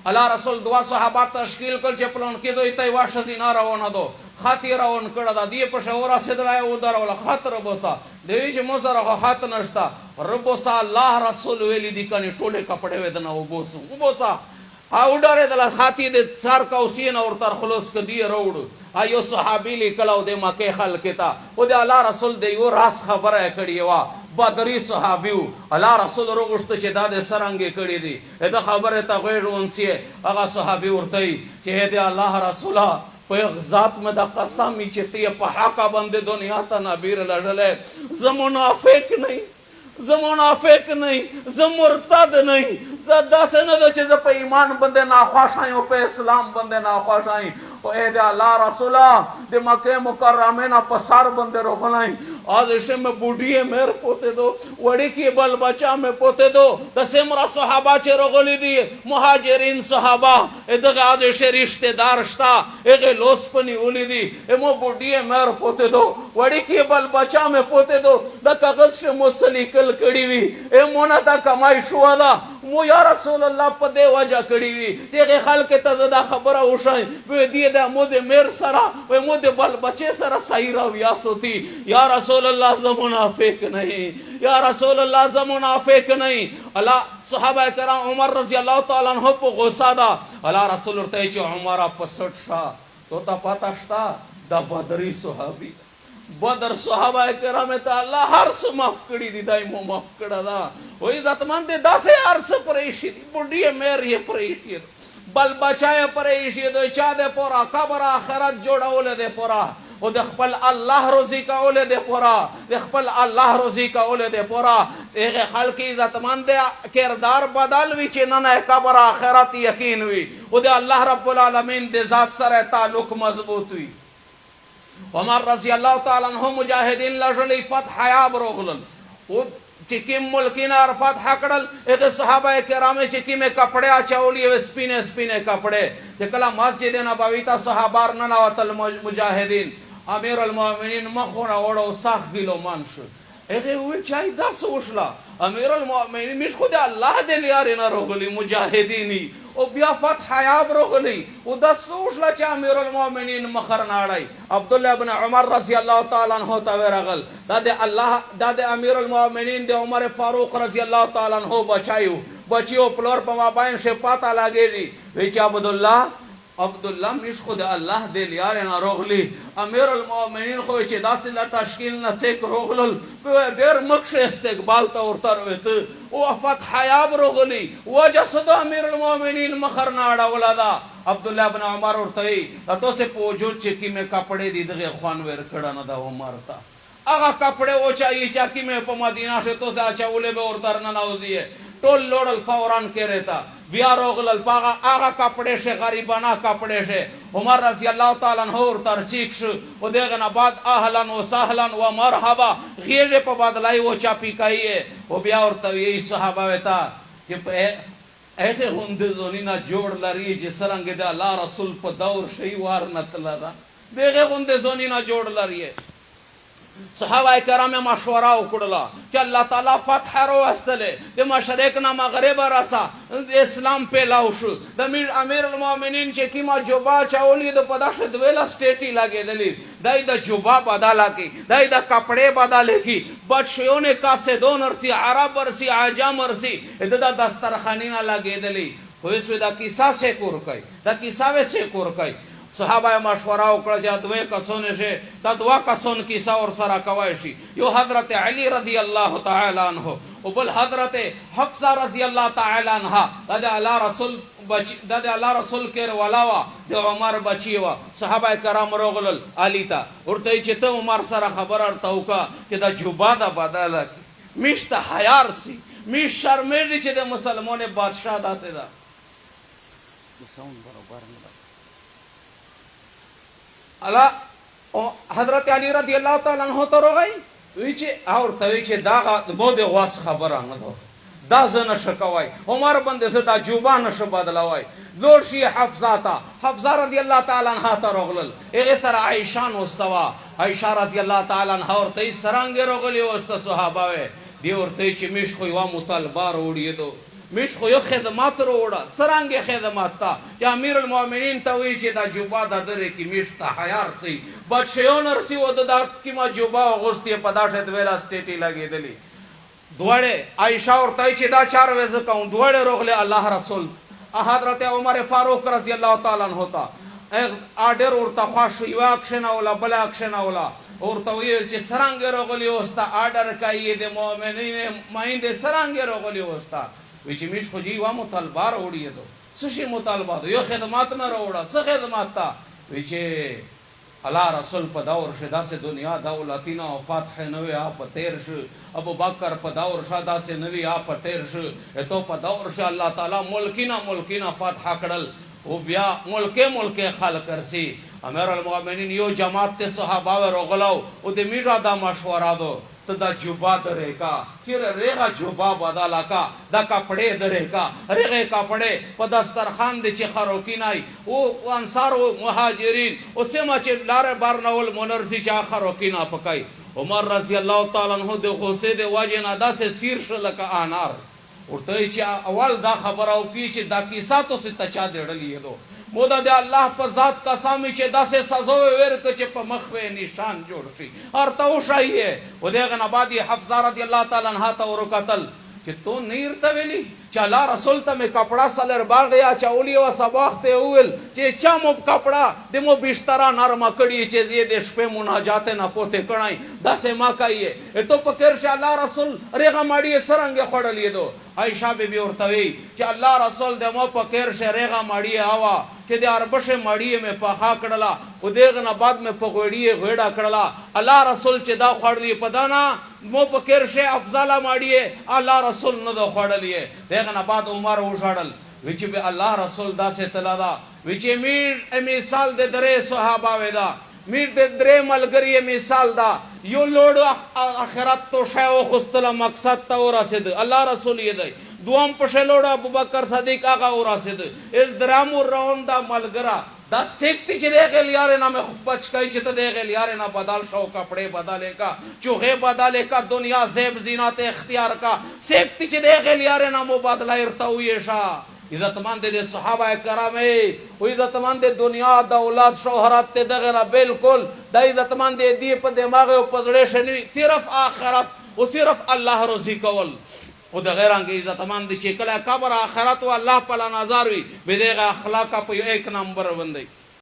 الله رسول دوا صحابه تشکیل کړ چې پلان کې دوی ته واشه زینا روانه دو خاطر روان کړه دا دی په شورا سدلای او درول خاطر بوسا دوی چې مو سره خاط نشتا ربوسا الله رسول ویلی دي کني ټوله کپڑے ودنه وبوسا او ډاره دل خاطی د سر کوسین اور تر خلاص ک دی روړ ایو صحابی لیکلو د مکه خلک تا او د الله رسول دی یو راس خبره کړی وا بدری صحابیو الله رسول روغشت چې دا د سرنګ کړی دی دا خبره ته غیر اونسی هغه صحابي ورته چې د الله رسوله په ذات مې د قسم چې ته په حق باندې دنیا ته نبیر لړلې زه منافق نه زه منافق نه زه مرتد نه زه داسې نه ده چې زه په ایمان باندې ناخوښ یم په اسلام باندې ناخوښ یم او ای د الله رسوله د مکه مکرمه نه په سر باندې روغلی आज ऐसे में बूढ़ी मेर पोते दो वड़ी की बल बचा में पोते दो दसेमरा सहाबा चे रोगली दिए मुहाजिरीन सहाबा इधर आज ऐसे रिश्तेदार स्ता एक लोस्पनी उली दी एमो बूढ़ी मेर पोते दो वड़ी की बल बचा में पोते दो द कागज से मुसली कल कड़ी हुई एमो ना ता कमाई शुआदा मो या रसूल अल्लाह पदे वजह कड़ी हुई तेरे खाल के तजदा खबर उशाई वे दिए दा मोदे मेर सरा वे मोदे बल बचे सरा सही रवियास होती या रसूल अल्लाह ज़ मुनाफिक नहीं या रसूल अल्लाह ज़ मुनाफिक नहीं अल्लाह सहाबा कराम उमर रजी अल्लाह ताला अन्हु पे गुस्सा दा अल्लाह रसूल urte चे उमर पसट शा तो ता पता शता दा बदरी सहाबी बदर सहाबा कराम ता अल्लाह हर से माफ कड़ी दी दाई मो माफ कड़ा दा ओ इज्जत मंद दासे हर से परेशी बुढ़ी मेर ये परेशी बल बचाए परेशी दो चा दे पोरा कब्र आखिरत जोड़ा ओले दे पोरा ओ दखपल अल्लाह रोजी का ओले दे पोरा दखपल अल्लाह रोजी का ओले दे पोरा एक खल की इज्जतमंद किरदार बदल विचे न कब्र आखिरत यकीन हुई ओ दे अल्लाह रब्बुल आलमीन दे जात सरे ताल्लुक मजबूत हुई उमर रजी अल्लाह ताला अन्हु मुजाहिदीन लजली फतह याब रोगलन ओ चिकिम मुल्किनार फतह कड़ल एक सहाबा किराम चिकी में कपड़े आचौली स्पिने स्पिने कपड़े जकला मस्जिद नबवी ता सहाबार ननावतल मुजाहिदीन अमीर अल मोमिनीन मखोना ओडो साख गिलो मानश एके वे चाय दस उशला अमीर अल मोमिनीन मिश खुद अल्लाह दे लियारे ना रोगली मुजाहिदीनी ओ बिया फतह याब रोगली ओ दस उशला चा अमीर अल मोमिनीन मखर नाड़ाई अब्दुल्लाह इब्न उमर रजी अल्लाह ताला अन्हु तवेरगल दादे अल्लाह दादे अमीर अल मोमिनीन दे उमर फारूक रजी अल्लाह ताला अन्हु बचायो बचियो फ्लोर पवा बाइन से पता लागेली वेच अब्दुल्लाह मिश खुद अल्लाह दे लियारे ना रोगली अमीर अल मोमिनीन खो चे दासिला तशकील न सेक रोगल देर मक्ष इस्तकबाल ता और तरवेत ओ फतह याब रोगली वजह सद अमीर अल मोमिनीन मखर नाड़ा वलादा अब्दुल्लाह इब्न उमर और तई तो से पोजो चिकी में कपड़े दी दगे खान वेर खड़ा न दा उमरता आगा कपड़े वो चाहिए चाकी में प मदीना से तो से अच्छा उले बे और दरना ना दिए टोल लोडल फौरन के रहता बियारोगल पागा आगा कपड़े से गरीबाना कपड़े से उमर रजी अल्लाह ताला अन्हु तरसीख वो देगना बाद अहलन व सहलन व मरहबा घेरे पे बदलाई वो चापी कहिए वो बिया और तब यही सहाबा वेता कि ऐसे हुंदे जोनी ना जोड़ लरी जिसरंगे दे अल्लाह रसूल पे दौर शही वार नतला दा बेगे हुंदे जोनी ना जोड़ लरी सहाबा कराम में मशवरा उकड़ला कि अल्लाह ताला फतह रो असले दे मशरिक ना मगरिब रसा इस्लाम पे लाउश द अमीर अल मोमिनीन चे की मा जुबा चावली द पदाश दवेला स्टेटी लागे दली दाई द जुबा बदला की दाई द कपड़े बदले की बच्चों ने कासे दो नरसी अरब अरसी आजम अरसी इदा दस्तरखानी ना लागे दली होय सुदा किसा से कुरकई द किसावे से कुरकई सहाबा मशवरा उकड़ जा दुए कसोने से तदवा कसन किसा और सरा कवायशी यो हजरत अली रजी अल्लाह ताला अन्हु उबल हजरत हफ्सा रजी अल्लाह ताला अन्हा दादा अल्लाह रसूल के वलावा दे उमर बचिवा सहाबा कराम रोगल अलीता और तई चित उमर सरा खबर और तौका कि दा जुबादा बदला मिश्त हयार सी मिश शर्मेली चे दे मुसलमानों ने बादशाह दासेदा साउंड बरोबर अला हजरत अली रजी अल्लाह ताला अन्हु तो रोगई विचे और तविचे दागा बोदे वास खबर न दो दाजन शकवाई उमर बंदे से दा जुबान श बदलावाई लोरशी हफ्सा रजी अल्लाह ताला अन्हा तो रोगल एगे तरह आयशा नोस्तवा आयशा रजी अल्लाह ताला अन्हा और तई सरंगे रोगली वस्त सहाबावे दी और तई चिमिश कोई वा मुतलबार ओडिए दो میش خو یو خدمات روړه سرانګه خدمات تا یا امیر المؤمنین ته وی چې دا جوبا د درې کې میش ته حیار سي بچیونر سی و د کی ما جوبا غوستي په دا شت ویلا سټیټي لګېدلی دوړې عائشہ ورته چې دا چار وځ کوم دوړې روغله الله رسول حضرت عمر فاروق رضی الله تعالی عنہ تا آرډر ورته خوښ یو اکشن اولا بل اکشن اولا ورته ویل چې سرانګه روغلی اوستا آرډر کوي د مؤمنین مایند سرانګه روغلی اوستا وی چې میش خو جی وا مطالبه وروړي دو څه شي مطالبه یو خدمات نه وروړه څه خدمات تا وی چې الله رسول په دور شه داسې دنیا دولتینا او فتح نوې اپ تیر شو ابو بکر په دور شه داسې نوې اپ تیر شو ته په دور شه الله تعالی ملکینا فتح کړل او بیا ملک خلق کرسی امیر المؤمنین یو جماعت ته صحابه ورغلو او د میرا دا مشوره دو ته دا جوبا درے کا چیر ریغا جوبا بدلا کا دا کپڑے درے کا ریغه کپڑے په دسترخوان د چې خروکی نای او انصار او مهاجرین او سما چې لار بار نول منرسی چې خروکی نا پکای عمر رضی الله تعالی عنہ د غوسه د واجنا داسې سیر شل کا انار ورته چې اول دا خبر او کی چې دا کیساتو سے تچا دړلې دو مودا د الله په ذات قسم چې داسې سزا ورک چې په مخ په نشان جوړ شي ارته وشایې و دغه نه بعد حفصه رضی الله تعالی عنها ته ورکتل چې تو نیر ته ویلی چې الله رسول ته می کپڑا سلر باغ یا چولی او سباخ ته ویل چې چا مو کپڑا د مو بستر نرم کړي چې دې د شپې مناجات نه پوته کړای داسې ما کوي ته په کر چې الله رسول ریغه ماړي سرنګ خړلې دو عائشہ بیبي ورته وی چې الله رسول د مو په کر شریغه ماړي آوا چې د اربشه ماړي مې په خا کړلا او دغه نه بعد مې په غوړی غوډا کړلا الله رسول چې دا خړلې پدانا مو په کر شه افضل ماړي الله رسول نه دا خړلې دغه نه بعد عمر وشړل وی چې به الله رسول دا سے تلادا وی چې میر مثال د درې صحابه ودا میر د درې ملګری مثال دا یو لوړ اخرت تو شاو خستله مقصد ته ورسید الله رسول یې دی دوام پښه لوړ ابوبکر صدیق آقا ورسید اس درامو راوند ملګرا دا سیکتی چې دغه لیار نه مې پچ کای چې ته دغه لیار نه بدل شو کپڑے بدلے کا چوغه بدلے کا دنیا زیب زینت اختیار کا سیکتی چې دغه لیار نه مبادله ارتوی شا عزتمند د صحابه کرام او عزتمند دنیا دولت شهرت ته دغه نه بالکل د عزتمند دی په دماغ او پزړې شنی طرف آخرت او صرف الله رضی کول او د غیرانګ عزتمند چې کله قبر آخرت او الله په نظر وي به دغه اخلاق په یک نمبر باندې